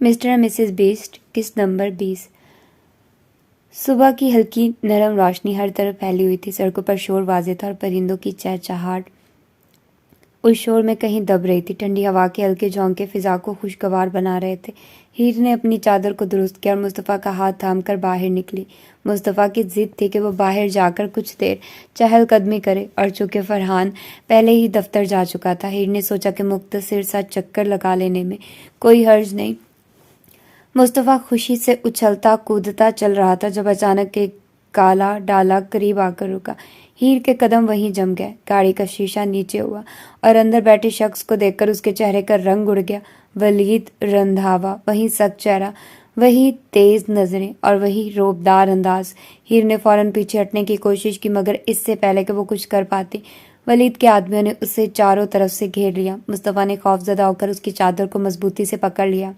Mister اور Mrs best قسط number 20۔ صبح کی ہلکی نرم روشنی ہر طرف پھیلی ہوئی تھی، سڑکوں پر شور واضح تھا اور پرندوں کی چہچہاہٹ اس شور میں کہیں دب رہی تھی۔ ٹھنڈی ہوا کے ہلکے جھونکے فضا کو خوشگوار بنا رہے تھے۔ ہیر نے اپنی چادر کو درست کیا اور مصطفیٰ کا ہاتھ تھام کر باہر نکلی۔ مصطفیٰ کی ضد تھی کہ وہ باہر جا کر کچھ دیر چہل قدمی کرے، اور چونکہ فرحان پہلے ہی دفتر جا چکا تھا، ہیر نے سوچا کہ مختصر سا چکر لگا لینے میں کوئی حرج نہیں۔ مصطفیٰ خوشی سے اچھلتا کودتا چل رہا تھا جب اچانک ایک کالا ڈالا قریب آ کر رکا۔ ہیر کے قدم وہیں جم گئے۔ گاڑی کا شیشہ نیچے ہوا اور اندر بیٹھے شخص کو دیکھ کر اس کے چہرے کا رنگ اڑ گیا۔ ولید رندھاوا، وہی سخت چہرہ، وہی تیز نظریں اور وہی رعبدار انداز۔ ہیر نے فوراً پیچھے ہٹنے کی کوشش کی، مگر اس سے پہلے کہ وہ کچھ کر پاتی، ولید کے آدمیوں نے اسے چاروں طرف سے گھیر لیا۔ مصطفیٰ نے خوفزدہ ہو کر اس کی چادر کو مضبوطی سے پکڑ لیا۔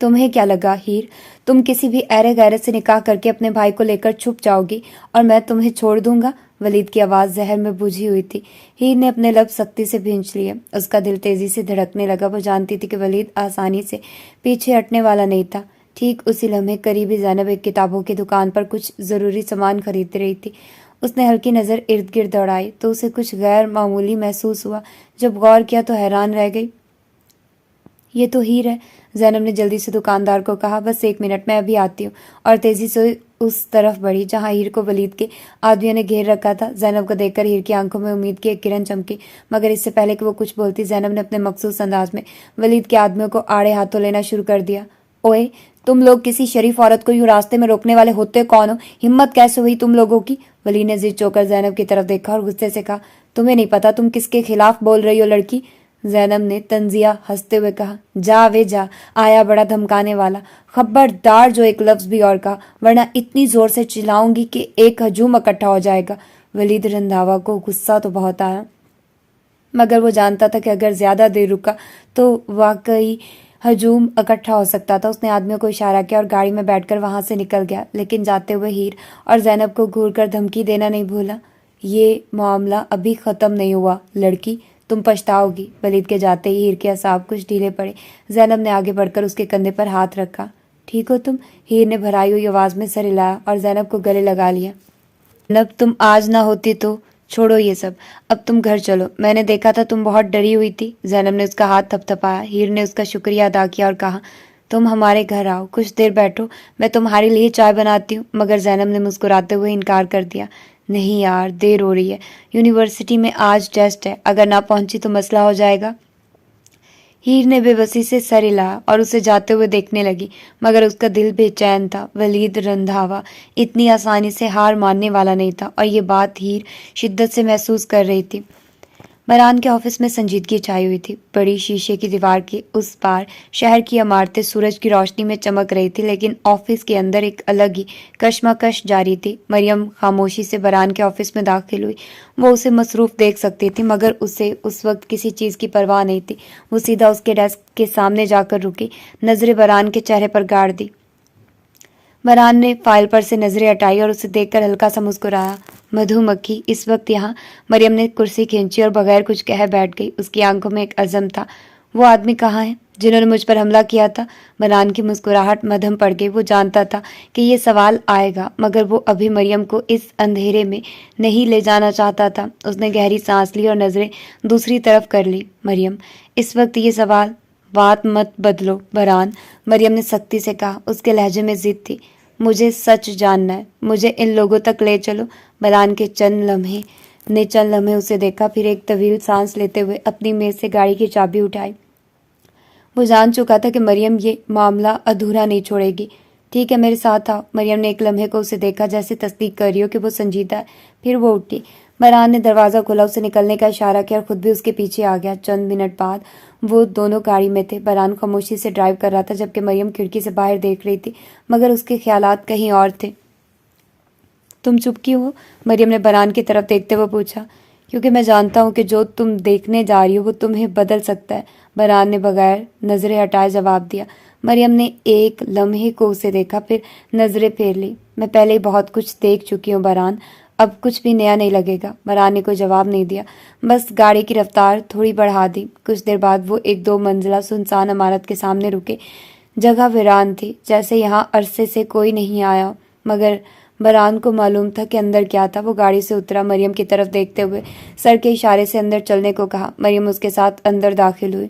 تمہیں کیا لگا ہیر، تم کسی بھی ایرے غیرت سے نکاح کر کے اپنے بھائی کو لے کر چھپ جاؤ گی اور میں تمہیں چھوڑ دوں گا؟ ولید کی آواز زہر میں بجھی ہوئی تھی۔ ہیر نے اپنے لب سختی سے بھینچ لیے۔ اس کا دل تیزی سے دھڑکنے لگا۔ وہ جانتی تھی کہ ولید آسانی سے پیچھے ہٹنے والا نہیں تھا۔ ٹھیک اسی لمحے قریبی زینب ایک کتابوں کی دکان پر کچھ ضروری سامان خرید رہی تھی۔ اس نے ہلکی نظر ارد گرد دوڑائی تو اسے کچھ غیر معمولی محسوس ہوا۔ جب غور کیا تو حیران رہ گئی۔ یہ تو ہیر ہے، زینب نے جلدی سے دکاندار کو کہا۔ بس ایک منٹ، میں ابھی آتی ہوں، اور تیزی سے اس طرف بڑھی جہاں ہیر کو ولید کے آدمیوں نے گھیر رکھا تھا۔ زینب کو دیکھ کر ہیر کی آنکھوں میں امید کی ایک کرن چمکی، مگر اس سے پہلے کہ وہ کچھ بولتی، زینب نے اپنے مخصوص انداز میں ولید کے آدمیوں کو آڑے ہاتھوں لینا شروع کر دیا۔ اوئے، تم لوگ کسی شریف عورت کو یوں راستے میں روکنے والے ہوتے کون ہو؟ ہمت کیسے ہوئی تم لوگوں کی؟ ولید نے ضد چوک کر زینب کی طرف دیکھا اور غصے سے کہا، تمہیں نہیں پتا تم کس کے خلاف بول رہی ہو لڑکی؟ زینب نے طنزیہ ہنستے ہوئے کہا، جا وے جا، آیا بڑا دھمکانے والا، خبردار جو ایک لفظ بھی اور کہا، ورنہ اتنی زور سے چلاؤں گی کہ ایک ہجوم اکٹھا ہو جائے گا۔ ولید رندھاوا کو غصہ تو بہت آیا، مگر وہ جانتا تھا کہ اگر زیادہ دیر رکا تو واقعی ہجوم اکٹھا ہو سکتا تھا۔ اس نے آدمیوں کو اشارہ کیا اور گاڑی میں بیٹھ کر وہاں سے نکل گیا، لیکن جاتے ہوئے ہیر اور زینب کو گھور کر دھمکی دینا نہیں بھولا، یہ معاملہ ابھی ختم نہیں ہوا لڑکی، تم پچھتاؤ گی۔ ولید کے جاتے ہی ہیر کے اعصاب کچھ ڈھیلے پڑے۔ زینب نے آگے بڑھ کر اس کے کندھے پر ہاتھ رکھا۔ ٹھیک ہو تم؟ ہیر نے بھرائی ہوئی آواز میں سر ہلایا اور زینب کو گلے لگا لیا۔ زینب، تم آج نہ ہوتی تو چھوڑو یہ سب، اب تم گھر چلو، میں نے دیکھا تھا تم بہت ڈری ہوئی تھی۔ زینب نے اس کا ہاتھ تھپ تھپایا۔ ہیر نے اس کا شکریہ ادا کیا اور کہا، تم ہمارے گھر آؤ، کچھ دیر بیٹھو، میں تمہارے لیے چائے بناتی ہوں۔ مگر زینب نے مسکراتے ہوئے انکار کر دیا۔ نہیں یار، دیر ہو رہی ہے، یونیورسٹی میں آج ٹیسٹ ہے، اگر نہ پہنچی تو مسئلہ ہو جائے گا۔ ہیر نے بے بسی سے سر ہلایا اور اسے جاتے ہوئے دیکھنے لگی، مگر اس کا دل بے چین تھا۔ ولید رندھاوا اتنی آسانی سے ہار ماننے والا نہیں تھا، اور یہ بات ہیر شدت سے محسوس کر رہی تھی۔ بران کے آفس میں سنجیدگی چھائی ہوئی تھی۔ بڑی شیشے کی دیوار کے اس پار شہر کی عمارتیں سورج کی روشنی میں چمک رہی تھی، لیکن آفس کے اندر ایک الگ ہی کشمکش جاری تھی۔ مریم خاموشی سے بران کے آفس میں داخل ہوئی۔ وہ اسے مصروف دیکھ سکتی تھی، مگر اسے اس وقت کسی چیز کی پرواہ نہیں تھی۔ وہ سیدھا اس کے ڈیسک کے سامنے جا کر رکی، نظریں بران کے چہرے پر گاڑ دی۔ بران نے فائل پر سے نظریں ہٹائی اور اسے دیکھ کر ہلکا سا مسکرایا۔ مدھو مکھی اس وقت یہاں؟ مریم نے کرسی کھینچی اور بغیر کچھ کہے بیٹھ گئی۔ اس کی آنکھوں میں ایک عزم تھا۔ وہ آدمی کہاں ہیں جنہوں نے مجھ پر حملہ کیا تھا؟ بران کی مسکراہٹ مدھم پڑ گئی۔ وہ جانتا تھا کہ یہ سوال آئے گا، مگر وہ ابھی مریم کو اس اندھیرے میں نہیں لے جانا چاہتا تھا۔ اس نے گہری سانس لی اور نظریں دوسری طرف کر لی۔ مریم، اس وقت یہ سوال، بات مت بدلو بران، مریم نے سختی سے کہا۔ اس کے لہجے میں ضد تھی۔ مجھے سچ جاننا ہے، مجھے ان لوگوں تک لے چلو۔ بران کے چند لمحے اسے دیکھا، پھر ایک طویل سانس لیتے ہوئے اپنی میز سے گاڑی کی چابی اٹھائی۔ وہ جان چکا تھا کہ مریم یہ معاملہ ادھورا نہیں چھوڑے گی۔ ٹھیک ہے، میرے ساتھ آؤ۔ مریم نے ایک لمحے کو اسے دیکھا، جیسے تصدیق کر رہی ہو کہ وہ سنجیدہ ہے، پھر وہ اٹھی۔ بران نے دروازہ کھولا، اسے نکلنے کا اشارہ کیا اور خود بھی اس کے پیچھے آ گیا۔ چند منٹ بعد وہ دونوں گاڑی میں تھے۔ بران خاموشی سے ڈرائیو کر رہا تھا، جبکہ مریم کھڑکی سے باہر دیکھ رہی تھی، مگر اس کے خیالات کہیں اور تھے۔ تم چپ کیوں ہو؟ مریم نے بران کی طرف دیکھتے ہوئے پوچھا۔ کیونکہ میں جانتا ہوں کہ جو تم دیکھنے جا رہی ہو وہ تمہیں بدل سکتا ہے، بران نے بغیر نظریں ہٹائے جواب دیا۔ مریم نے ایک لمحے کو اسے دیکھا، پھر نظریں پھیر لی۔ میں پہلے ہی بہت کچھ دیکھ چکی ہوں بران، اب کچھ بھی نیا نہیں لگے گا۔ مران نے کوئی جواب نہیں دیا، بس گاڑی کی رفتار تھوڑی بڑھا دی۔ کچھ دیر بعد وہ ایک 2 منزلہ سنسان عمارت کے سامنے رکے۔ جگہ ویران تھی، جیسے یہاں عرصے سے کوئی نہیں آیا، مگر بران کو معلوم تھا کہ اندر کیا تھا۔ وہ گاڑی سے اترا، مریم کی طرف دیکھتے ہوئے سر کے اشارے سے اندر چلنے کو کہا۔ مریم اس کے ساتھ اندر داخل ہوئی۔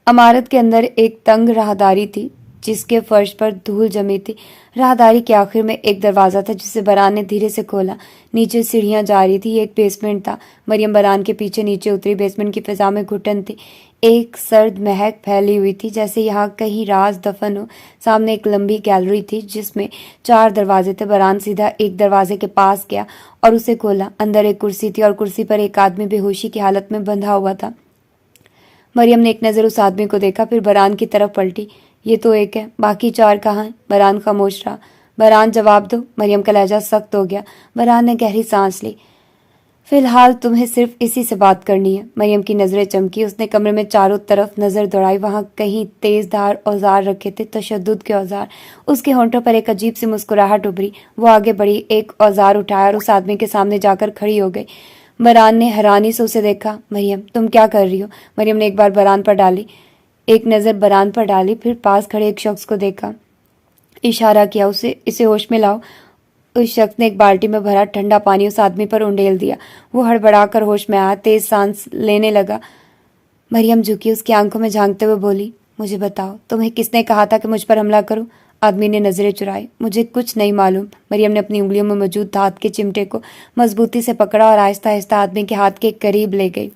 عمارت کے اندر ایک تنگ راہداری تھی جس کے فرش پر دھول جمی تھی۔ راہداری کے آخر میں ایک دروازہ تھا جسے بران نے دھیرے سے کھولا۔ نیچے سیڑھیاں جا رہی تھی، یہ ایک بیسمنٹ تھا۔ مریم بران کے پیچھے نیچے اتری۔ بیسمنٹ کی فضا میں گھٹن تھی، ایک سرد مہک پھیلی ہوئی تھی جیسے یہاں کہیں راز دفن ہو۔ سامنے ایک لمبی گیلری تھی جس میں 4 دروازے تھے۔ بران سیدھا ایک دروازے کے پاس گیا اور اسے کھولا۔ اندر ایک کرسی تھی اور کرسی پر ایک آدمی بے ہوشی کی حالت میں بندھا ہوا تھا۔ مریم نے ایک نظر اس آدمی کو دیکھا، پھر بران کی طرف پلٹی۔ یہ تو ایک ہے، باقی 4 کہاں ہیں؟ بران خاموش رہا۔ بران جواب دو۔ مریم کا لہجہ سخت ہو گیا۔ بران نے گہری سانس لی۔ فی الحال تمہیں صرف اسی سے بات کرنی ہے۔ مریم کی نظریں چمکی۔ اس نے کمرے میں چاروں طرف نظر دوڑائی۔ وہاں کہیں تیز دھار اوزار رکھے تھے، تشدد کے اوزار۔ اس کے ہونٹوں پر ایک عجیب سی مسکراہٹ ابھری۔ وہ آگے بڑھی، ایک اوزار اٹھایا اور اس آدمی کے سامنے جا کر کھڑی ہو گئی۔ بران نے حیرانی سے اسے دیکھا۔ مریم، تم کیا کر رہی ہو؟ مریم نے ایک بار بران پر ڈالی، ایک نظر بران پر ڈالی، پھر پاس کھڑے ایک شخص کو دیکھا، اشارہ کیا اسے ہوش میں لاؤ۔ اس شخص نے ایک بالٹی میں بھرا ٹھنڈا پانی اس آدمی پر انڈیل دیا۔ وہ ہڑبڑا کر ہوش میں آیا، تیز سانس لینے لگا۔ مریم جھکی، اس کی آنکھوں میں جھانکتے ہوئے بولی، مجھے بتاؤ، تمہیں کس نے کہا تھا کہ مجھ پر حملہ کرو؟ آدمی نے نظریں چرائی۔ مجھے کچھ نہیں معلوم۔ مریم نے اپنی انگلیوں میں موجود دھات کے چمٹے کو مضبوطی سے پکڑا اور آہستہ آہستہ آدمی کے ہاتھ کے قریب لے گئی۔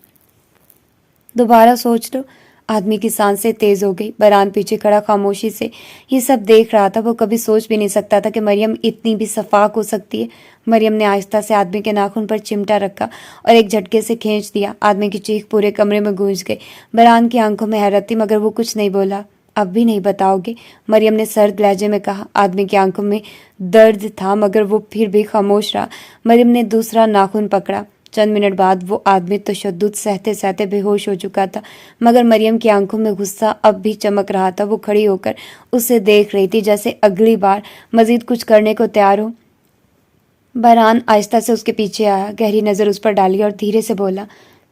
دوبارہ سوچ لو۔ آدمی کی سانسیں تیز ہو گئی۔ بران پیچھے کھڑا خاموشی سے یہ سب دیکھ رہا تھا۔ وہ کبھی سوچ بھی نہیں سکتا تھا کہ مریم اتنی بھی شفاق ہو سکتی ہے۔ مریم نے آہستہ سے آدمی کے ناخن پر چمٹا رکھا اور ایک جھٹکے سے کھینچ دیا۔ آدمی کی چیخ پورے کمرے میں گونج گئی۔ بران کی آنکھوں میں حیرت تھی مگر وہ کچھ نہیں بولا۔ اب بھی نہیں بتاؤ گے؟ مریم نے سرد لہجے میں کہا۔ آدمی کی آنکھوں میں درد تھا مگر وہ پھر بھی خاموش رہا۔ مریم نے دوسرا ناخن پکڑا۔ چند منٹ بعد وہ آدمی تشدد سہتے سہتے بے ہوش ہو چکا تھا مگر مریم کی آنکھوں میں غصہ اب بھی چمک رہا تھا۔ وہ کھڑی ہو کر اسے دیکھ رہی تھی جیسے اگلی بار مزید کچھ کرنے کو تیار ہو۔ بران آہستہ سے اس کے پیچھے آیا، گہری نظر اس پر ڈالی اور دھیرے سے بولا،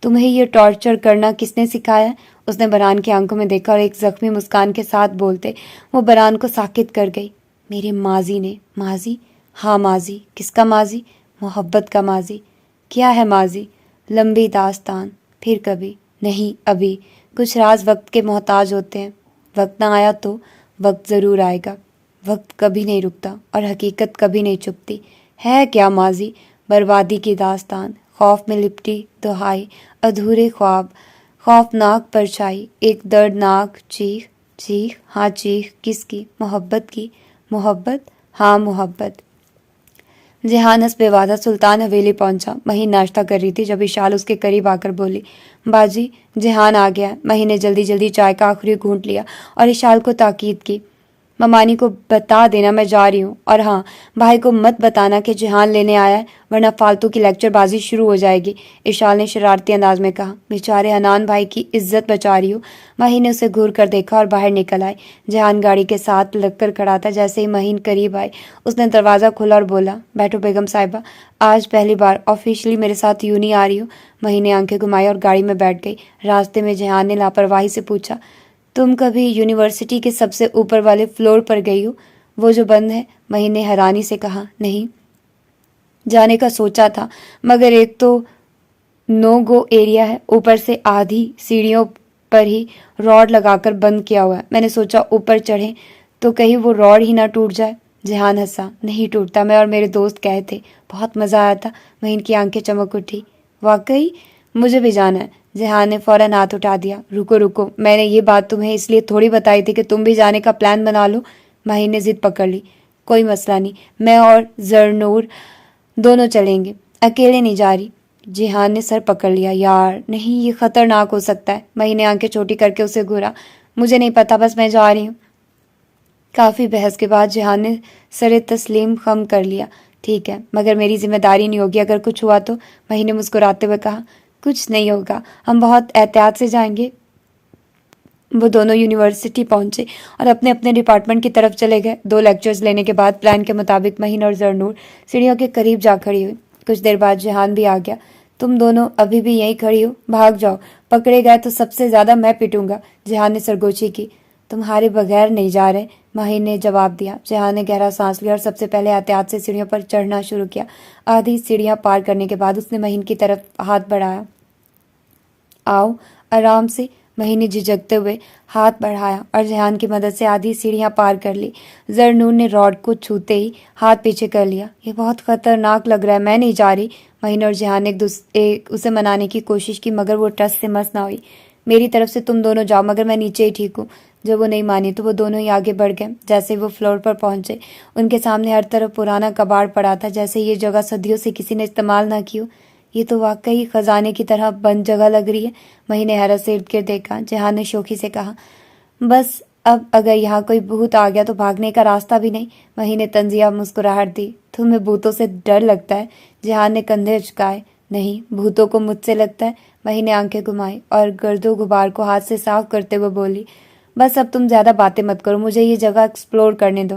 تمہیں یہ ٹارچر کرنا کس نے سکھایا؟ اس نے بران کی آنکھوں میں دیکھا اور ایک زخمی مسکان کے ساتھ بولتے وہ بران کو ساکت کر گئی۔ میرے ماضی نے۔ ماضی؟ ہاں ماضی۔ کس کا ماضی؟ محبت کا ماضی۔ کیا ہے ماضی؟ لمبی داستان۔ پھر کبھی؟ نہیں، ابھی۔ کچھ راز وقت کے محتاج ہوتے ہیں۔ وقت نہ آیا تو وقت ضرور آئے گا۔ وقت کبھی نہیں رکتا اور حقیقت کبھی نہیں چھپتی۔ ہے کیا ماضی؟ بربادی کی داستان، خوف میں لپٹی دہائی، ادھورے خواب، خوفناک پرچھائی، ایک دردناک چیخ۔ چیخ؟ ہاں چیخ کس کی؟ محبت کی۔ محبت؟ ہاں محبت۔ جہان حسب وعدہ سلطان حویلی پہنچا۔ مہین ناشتہ کر رہی تھی جب اشال اس کے قریب آ کر بولی، باجی جہان آ گیا۔ مہین نے جلدی جلدی چائے کا آخری گھونٹ لیا اور اشال کو تاکید کی، ممانی کو بتا دینا میں جا رہی ہوں، اور ہاں بھائی کو مت بتانا کہ جہان لینے آیا ہے ورنہ فالتو کی لیکچر بازی شروع ہو جائے گی۔ اشال نے شرارتی انداز میں کہا، بیچارے حنان بھائی کی عزت بچا رہی ہوں۔ مہین نے اسے گھور کر دیکھا اور باہر نکل آئی۔ جہان گاڑی کے ساتھ لگ کر کھڑا تھا۔ جیسے ہی مہین قریب آئی اس نے دروازہ کھولا اور بولا، بیٹھو بیگم صاحبہ، آج پہلی بار آفیشلی میرے ساتھ یوں نہیں آ رہی ہو۔ مہین نے آنکھیں گھمائی اور گاڑی میں بیٹھ گئی۔ راستے میں جہان نے لاپرواہی سے پوچھا، تم کبھی یونیورسٹی کے سب سے اوپر والے فلور پر گئی ہو، وہ جو بند ہے؟ مہین نے حیرانی سے کہا، نہیں، جانے کا سوچا تھا مگر ایک تو نو گو ایریا ہے، اوپر سے آدھی سیڑھیوں پر ہی راڈ لگا کر بند کیا ہوا ہے۔ میں نے سوچا اوپر چڑھیں تو کہیں وہ راڈ ہی نہ ٹوٹ جائے۔ جہان ہنسا، نہیں ٹوٹتا، میں اور میرے دوست گئے تھے، بہت مزہ آیا تھا۔ مہین کی آنکھیں چمک اٹھی، واقعی؟ مجھے بھی جانا ہے۔ جہان نے فوراً ہاتھ اٹھا دیا، رکو رکو، میں نے یہ بات تمہیں اس لیے تھوڑی بتائی تھی کہ تم بھی جانے کا پلان بنا لو۔ مہین نے ضد پکڑ لی، کوئی مسئلہ نہیں، میں اور زرنور دونوں چلیں گے، اکیلے نہیں جا رہی۔ جہان نے سر پکڑ لیا، یار نہیں، یہ خطرناک ہو سکتا ہے۔ مہین نے آنکھیں چھوٹی کر کے اسے گھورا، مجھے نہیں پتا، بس میں جا رہی ہوں۔ کافی بحث کے بعد جہان نے سر تسلیم خم کر لیا، ٹھیک ہے، مگر میری ذمہ داری نہیں ہوگی اگر کچھ ہوا تو؟ مہین نے مسکراتے ہوئے کہا، کچھ نہیں ہوگا، ہم بہت احتیاط سے جائیں گے۔ وہ دونوں یونیورسٹی پہنچے اور اپنے اپنے ڈپارٹمنٹ کی طرف چلے گئے۔ 2 لیکچرز لینے کے بعد پلان کے مطابق مہین اور زرنور سیڑھیوں کے قریب جا کھڑی ہوئی۔ کچھ دیر بعد جہان بھی آ گیا۔ تم دونوں ابھی بھی یہیں کھڑی ہو؟ بھاگ جاؤ، پکڑے گئے تو سب سے زیادہ میں پیٹوں گا، جہان نے سرگوشی کی۔ تمہارے بغیر نہیں جا رہے، مہین نے جواب دیا۔ جہان نے گہرا سانس لیا اور سب سے پہلے احتیاط سے سیڑھیوں پر چڑھنا شروع کیا۔ آدھی سیڑھیاں پار کرنے کے بعد اس نے مہین کی طرف ہاتھ بڑھایا۔ آؤ، آرام سے، مہین نے جھجکتے ہوئے ہاتھ بڑھایا اور جہان کی مدد سے آدھی سیڑھیاں پار کر لی۔ زرنور نے راڈ کو چھوتے ہی ہاتھ پیچھے کر لیا۔ یہ بہت خطرناک لگ رہا ہے، میں نہیں جا رہی۔ مہین اور جہان نے اسے منانے کی کوشش کی مگر وہ ٹس سے مس نہ ہوئی۔ میری طرف سے تم دونوں جاؤ، مگر میں نیچے ہی ٹھیک ہوں۔ جب وہ نہیں مانی تو وہ دونوں ہی آگے بڑھ گئے۔ جیسے وہ فلور پر پہنچے، ان کے سامنے ہر طرف پرانا کباڑ پڑا تھا، جیسے یہ جگہ صدیوں سے کسی نے استعمال نہ کی ہو۔ یہ تو واقعی خزانے کی طرح بند جگہ لگ رہی ہے، مہین نے حیرت سے ارد گرد دیکھا۔ جہان نے شوخی سے کہا، بس اب اگر یہاں کوئی بھوت آ گیا تو بھاگنے کا راستہ بھی نہیں۔ مہین نے طنزیہ مسکراہٹ دی۔ تمہیں بھوتوں سے ڈر لگتا ہے؟ جہان نے کندھے اچکائے۔ نہیں، بھوتوں کو مجھ سے لگتا ہے، مہین نے آنکھیں گھمائی اور گرد و غبار کو ہاتھ سے صاف کرتے ہوئے بولی۔ بس اب تم زیادہ باتیں مت کرو، مجھے یہ جگہ ایکسپلور کرنے دو۔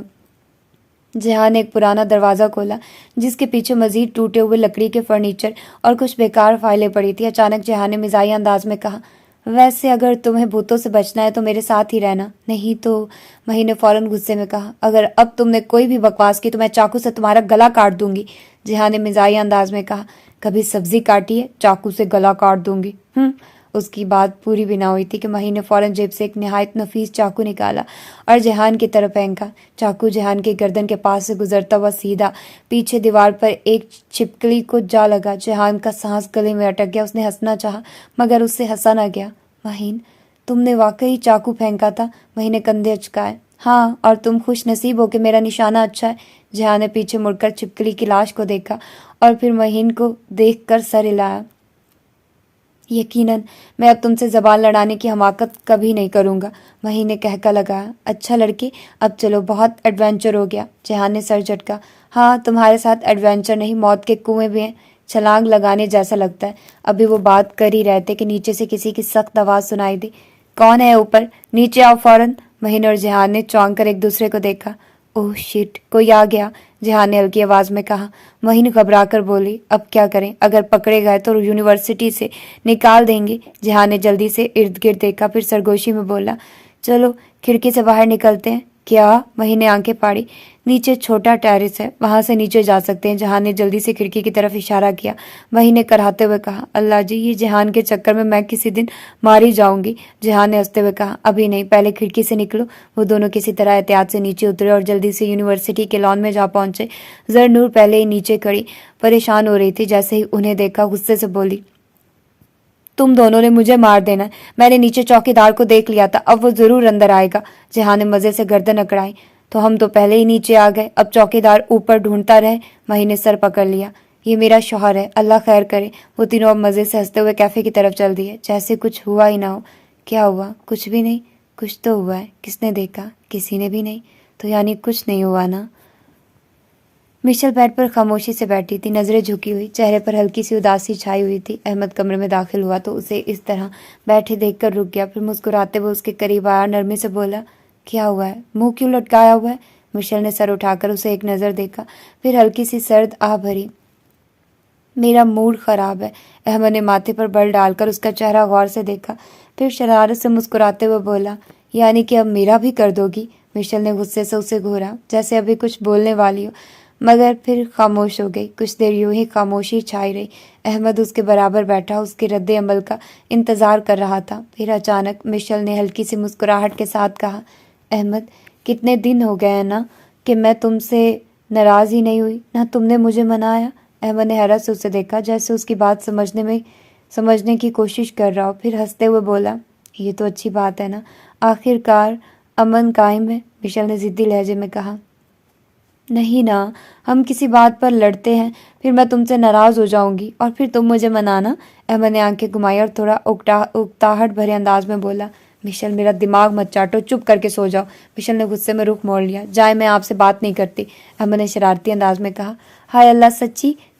جہان نے ایک پرانا دروازہ کھولا جس کے پیچھے مزید ٹوٹے ہوئے لکڑی کے فرنیچر اور کچھ بیکار فائلیں پڑی تھی۔ اچانک جہان نے مزاحیہ انداز میں کہا، ویسے اگر تمہیں بھوتوں سے بچنا ہے تو میرے ساتھ ہی رہنا، نہیں تو۔ مہین نے فوراً غصے میں کہا، اگر اب تم نے کوئی بھی بکواس کی تو میں چاقو سے تمہارا گلا کاٹ دوں گی۔ جہان نے مزاحیہ انداز میں کہا، کبھی سبزی کاٹی ہے؟ چاقو سے گلا کاٹ دوں گی۔ اس کی بات پوری بھی نہ ہوئی تھی کہ مہین نے فوراً جیب سے ایک نہایت نفیس چاقو نکالا اور جہان کی طرف پھینکا۔ چاقو جہان کے گردن کے پاس سے گزرتا ہوا سیدھا پیچھے دیوار پر ایک چھپکلی کو جا لگا۔ جہان کا سانس گلے میں اٹک گیا۔ اس نے ہنسنا چاہا مگر اس سے ہنسا نہ گیا۔ مہین، تم نے واقعی چاقو پھینکا تھا؟ مہین نے کندھے اچکائے۔ ہاں، اور تم خوش نصیب ہو کہ میرا نشانہ اچھا ہے۔ جہان نے پیچھے مڑ کر چھپکلی کی لاش کو دیکھا اور پھر مہین کو دیکھ کر سر ہلایا۔ یقیناً میں اب تم سے زبان لڑانے کی حماقت کبھی نہیں کروں گا، مہین نے کہکا لگایا۔ اچھا لڑکی، اب چلو، بہت ایڈونچر ہو گیا۔ جہان نے سر جھٹکا۔ ہاں، تمہارے ساتھ ایڈونچر نہیں، موت کے کنویں بھی ہیں، چھلانگ لگانے جیسا لگتا ہے۔ ابھی وہ بات کر ہی رہے تھے کہ نیچے سے کسی کی سخت آواز سنائی دی۔ کون ہے اوپر؟ نیچے آؤ فوراً۔ مہین اور جہان نے چونک کر ایک دوسرے کو دیکھا۔ اوہ شٹ، کوئی آ گیا، جہان نے ہلکی آواز میں کہا۔ مہین گھبرا کر بولی، اب کیا کریں؟ اگر پکڑے گئے تو یونیورسٹی سے نکال دیں گے۔ جہان نے جلدی سے ارد گرد دیکھا، پھر سرگوشی میں بولا، چلو کھڑکی سے باہر نکلتے ہیں۔ کیا؟ مہین نے آنکھیں پاڑی۔ نیچے چھوٹا ٹیرس ہے، وہاں سے نیچے جا سکتے ہیں۔ جہان نے جلدی سے کھڑکی کی طرف اشارہ کیا۔ مہین نے کراہتے ہوئے کہا، اللہ جی، یہ جہان کے چکر میں کسی دن ماری جاؤں گی۔ جہان نے ہنستے ہوئے کہا، ابھی نہیں، پہلے کھڑکی سے نکلو۔ وہ دونوں کسی طرح احتیاط سے نیچے اترے اور جلدی سے یونیورسٹی کے لان میں جا پہنچے۔ زرنور پہلے ہی نیچے کھڑی پریشان ہو رہی تھی۔ جیسے ہی انہیں دیکھا غصے سے بولی، تم دونوں نے مجھے مار دینا ہے، میں نے نیچے چوکی دار کو دیکھ لیا تھا، اب وہ ضرور اندر آئے گا۔ جہان نے مزے سے گردن اکڑائی، تو ہم تو پہلے ہی نیچے آ گئے، اب چوکی دار اوپر ڈھونڈتا رہے۔ مہین نے سر پکڑ لیا۔ یہ میرا شوہر ہے، اللہ خیر کرے۔ وہ تینوں اب مزے سے ہنستے ہوئے کیفے کی طرف چل دیے، جیسے کچھ ہوا ہی نہ ہو۔ کیا ہوا؟ کچھ بھی نہیں؟ کچھ تو ہوا ہے، کس نے دیکھا؟ کسی نے بھی نہیں، تو یعنی کچھ نہیں ہوا نا؟ مشل بیڈ پر خاموشی سے بیٹھی تھی، نظریں جھکی ہوئی، چہرے پر ہلکی سی اداسی چھائی ہوئی تھی۔ احمد کمرے میں داخل ہوا تو اسے اس طرح بیٹھے دیکھ کر رک گیا، پھر مسکراتے ہوئے اس کے قریب آیا اور نرمی سے بولا، کیا ہوا ہے؟ منہ کیوں لٹکایا ہوا ہے؟ مشل نے سر اٹھا کر اسے ایک نظر دیکھا، پھر ہلکی سی سرد آہ بھری۔ میرا موڈ خراب ہے۔ احمد نے ماتھے پر بل ڈال کر اس کا چہرہ غور سے دیکھا، پھر شرارت سے مسکراتے ہوئے بولا، یعنی کہ اب میرا بھی کر دو گی؟ مشل نے غصے سے اسے گھورا، جیسے ابھی کچھ بولنے والی ہو، مگر پھر خاموش ہو گئی۔ کچھ دیر یوں ہی خاموشی چھائی رہی۔ احمد اس کے برابر بیٹھا اس کے رد عمل کا انتظار کر رہا تھا۔ پھر اچانک مشل نے ہلکی سی مسکراہٹ کے ساتھ کہا، احمد، کتنے دن ہو گئے ہیں نا کہ میں تم سے ناراض ہی نہیں ہوئی، نہ تم نے مجھے منایا۔ احمد نے حیرت سے اسے دیکھا، جیسے اس کی بات سمجھنے کی کوشش کر رہا ہو، پھر ہنستے ہوئے بولا، یہ تو اچھی بات ہے نا، آخر کار امن قائم ہے۔ مشل نے ضدی لہجے میں کہا، نہیں نا، ہم کسی بات پر لڑتے ہیں، پھر میں تم سے ناراض ہو جاؤں گی اور پھر تم مجھے منانا۔ احمد نے آنکھیں گھمائی اور تھوڑا اکتاہٹ بھرے انداز میں بولا، مشل میرا دماغ مت چاٹو، چپ کر کے سو جاؤ۔ مشل نے غصے میں رخ موڑ لیا، جائے، میں آپ سے بات نہیں کرتی۔ احمد نے شرارتی انداز میں کہا، ہائے اللہ، سچی؟